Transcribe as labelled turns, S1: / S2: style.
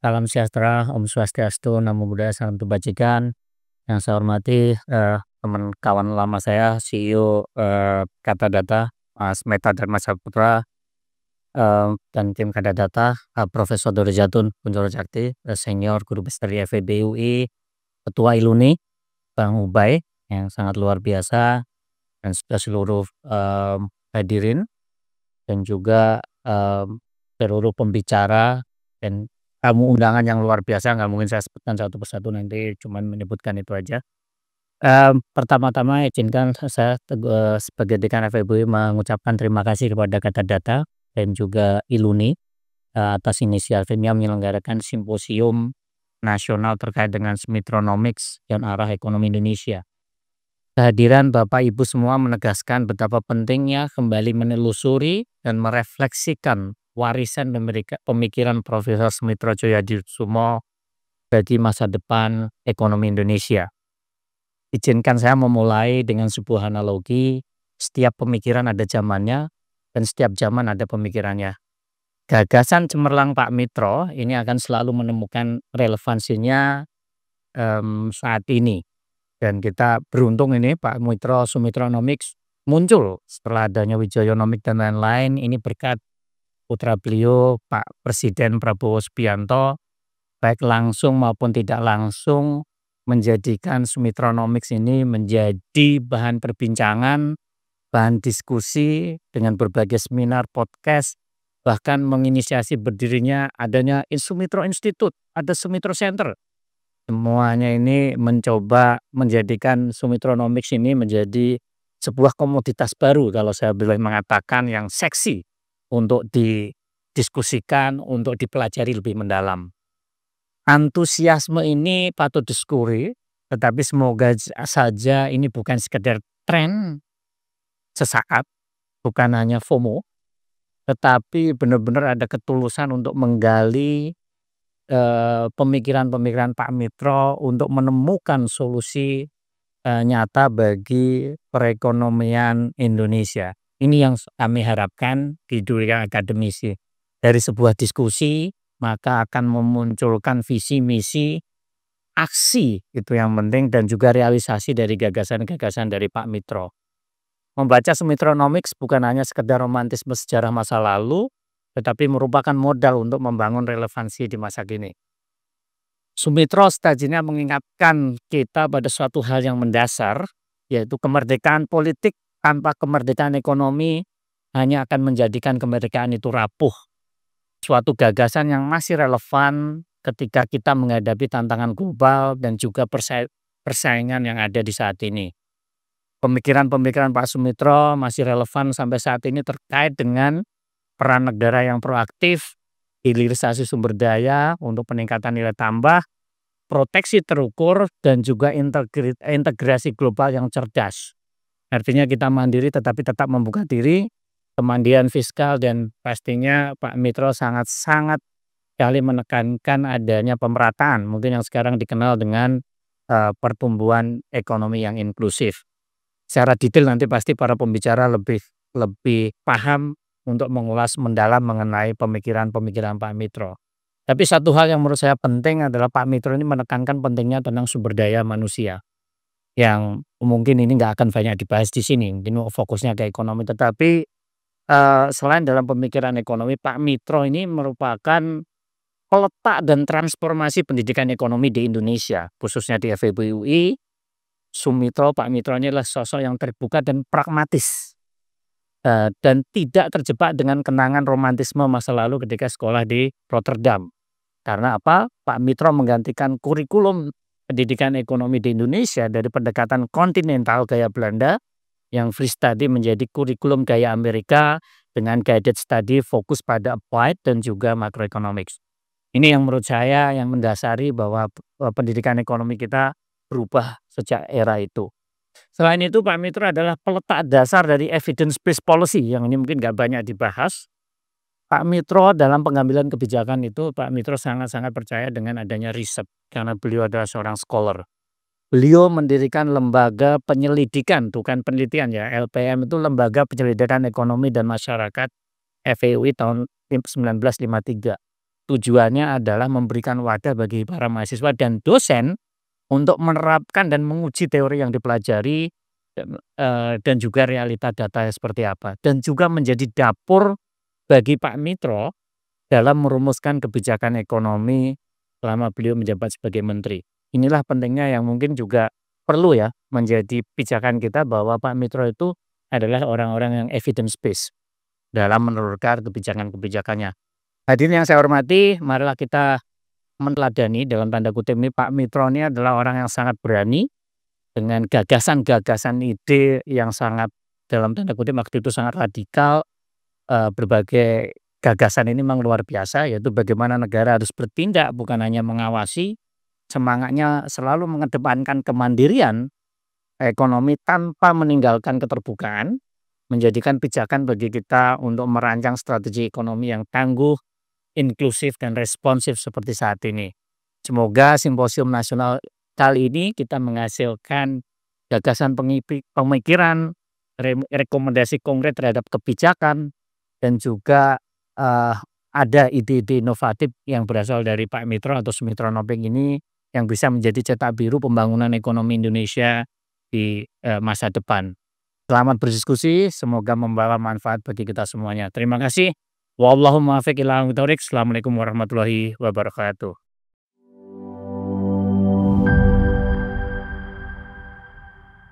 S1: Salam sejahtera, Om Swastiastu, Namo Buddhaya, Salam Kebajikan. Yang saya hormati teman kawan lama saya, CEO Kata Data, Mas Meta Dharma Saputra, dan tim Kata Data, Profesor Doro Jatun Kunchoro Sakti, Senior Guru Besar di FEB UI, Ketua Iluni, Bang Ubay, yang sangat luar biasa, dan juga seluruh hadirin, dan juga seluruh pembicara, dan tamu undangan yang luar biasa. Nggak mungkin saya sebutkan satu persatu, nanti cuman menyebutkan itu aja. Pertama-tama izinkan saya sebagai Dekan FEB mengucapkan terima kasih kepada Kata Data dan juga Iluni atas inisiatifnya menyelenggarakan simposium nasional terkait dengan Smitronomics dan arah ekonomi Indonesia. Kehadiran Bapak Ibu semua menegaskan betapa pentingnya kembali menelusuri dan merefleksikan warisan dan pemikiran Profesor Sumitro Djoyodarsuma bagi masa depan ekonomi Indonesia. Izinkan saya memulai dengan sebuah analogi, setiap pemikiran ada zamannya dan setiap zaman ada pemikirannya. Gagasan cemerlang Pak Mitro ini akan selalu menemukan relevansinya saat ini. Dan kita beruntung ini Pak Mitro Sumitronomics muncul setelah adanya Wijoyonomics dan lain-lain. Ini berkat putra beliau Pak Presiden Prabowo Subianto, baik langsung maupun tidak langsung menjadikan Smitronomics ini menjadi bahan perbincangan, bahan diskusi dengan berbagai seminar, podcast, bahkan menginisiasi berdirinya adanya Sumitro Institute, ada Sumitro Center. Semuanya ini mencoba menjadikan Smitronomics ini menjadi sebuah komoditas baru, kalau saya boleh mengatakan, yang seksi untuk didiskusikan, untuk dipelajari lebih mendalam. Antusiasme ini patut disyukuri, tetapi semoga saja ini bukan sekedar tren sesaat, bukan hanya FOMO, tetapi benar-benar ada ketulusan untuk menggali pemikiran-pemikiran Pak Mitro untuk menemukan solusi nyata bagi perekonomian Indonesia. Ini yang kami harapkan di dunia akademisi. Dari sebuah diskusi maka akan memunculkan visi misi, aksi itu yang penting, dan juga realisasi dari gagasan-gagasan dari Pak Mitro. Membaca Smitronomics bukan hanya sekedar romantisme sejarah masa lalu, tetapi merupakan modal untuk membangun relevansi di masa kini. Sumitro setajinya mengingatkan kita pada suatu hal yang mendasar, yaitu kemerdekaan politik tanpa kemerdekaan ekonomi hanya akan menjadikan kemerdekaan itu rapuh. Suatu gagasan yang masih relevan ketika kita menghadapi tantangan global dan juga persaingan yang ada di saat ini. Pemikiran-pemikiran Pak Sumitro masih relevan sampai saat ini terkait dengan peran negara yang proaktif, hilirisasi sumber daya untuk peningkatan nilai tambah, proteksi terukur, dan juga integrasi global yang cerdas. Artinya kita mandiri tetapi tetap membuka diri, kemandirian fiskal, dan pastinya Pak Mitro sangat-sangat sekali menekankan adanya pemerataan, mungkin yang sekarang dikenal dengan pertumbuhan ekonomi yang inklusif. Secara detail nanti pasti para pembicara lebih paham untuk mengulas mendalam mengenai pemikiran-pemikiran Pak Mitro. Tapi satu hal yang menurut saya penting adalah Pak Mitro ini menekankan pentingnya tentang sumber daya manusia, yang mungkin ini nggak akan banyak dibahas di sini, ini fokusnya ke ekonomi. Tetapi selain dalam pemikiran ekonomi, Pak Mitro ini merupakan peletak dan transformasi pendidikan ekonomi di Indonesia, khususnya di FEB UI. Pak Mitro ini adalah sosok yang terbuka dan pragmatis, dan tidak terjebak dengan kenangan romantisme masa lalu ketika sekolah di Rotterdam. Karena apa? Pak Mitro menggantikan kurikulum pendidikan ekonomi di Indonesia dari pendekatan kontinental gaya Belanda yang free study menjadi kurikulum gaya Amerika dengan guided study fokus pada applied dan juga macroeconomics. Ini yang menurut saya yang mendasari bahwa pendidikan ekonomi kita berubah sejak era itu. Selain itu, Pak Mitro adalah peletak dasar dari evidence based policy, yang ini mungkin nggak banyak dibahas. Pak Mitro dalam pengambilan kebijakan itu, Pak Mitro sangat-sangat percaya dengan adanya riset, karena beliau adalah seorang scholar. Beliau mendirikan lembaga penyelidikan, bukan penelitian ya, LPM itu Lembaga Penyelidikan Ekonomi dan Masyarakat FEUI tahun 1953. tujuannya adalah memberikan wadah bagi para mahasiswa dan dosen untuk menerapkan dan menguji teori yang dipelajari, dan juga realita data seperti apa, dan juga menjadi dapur bagi Pak Mitro dalam merumuskan kebijakan ekonomi selama beliau menjabat sebagai menteri. Inilah pentingnya yang mungkin juga perlu ya menjadi pijakan kita bahwa Pak Mitro itu adalah orang-orang yang evidence based dalam menurunkan kebijakan-kebijakannya. Hadirin yang saya hormati, marilah kita meneladani dalam tanda kutip ini Pak Mitro ini adalah orang yang sangat berani dengan gagasan-gagasan ide yang sangat dalam tanda kutip waktu itu sangat radikal. Berbagai gagasan ini memang luar biasa, yaitu bagaimana negara harus bertindak bukan hanya mengawasi, semangatnya selalu mengedepankan kemandirian ekonomi tanpa meninggalkan keterbukaan, menjadikan pijakan bagi kita untuk merancang strategi ekonomi yang tangguh, inklusif, dan responsif seperti saat ini. Semoga simposium nasional kali ini kita menghasilkan gagasan pemikiran, rekomendasi konkret terhadap kebijakan, dan juga ada ide-ide inovatif yang berasal dari Pak Mitro atau Sumitro Nopeng ini yang bisa menjadi cetak biru pembangunan ekonomi Indonesia di masa depan. Selamat berdiskusi, semoga membawa manfaat bagi kita semuanya. Terima kasih. Wallahul muwaffiq ila aqwamit thoriq. Assalamualaikum warahmatullahi wabarakatuh.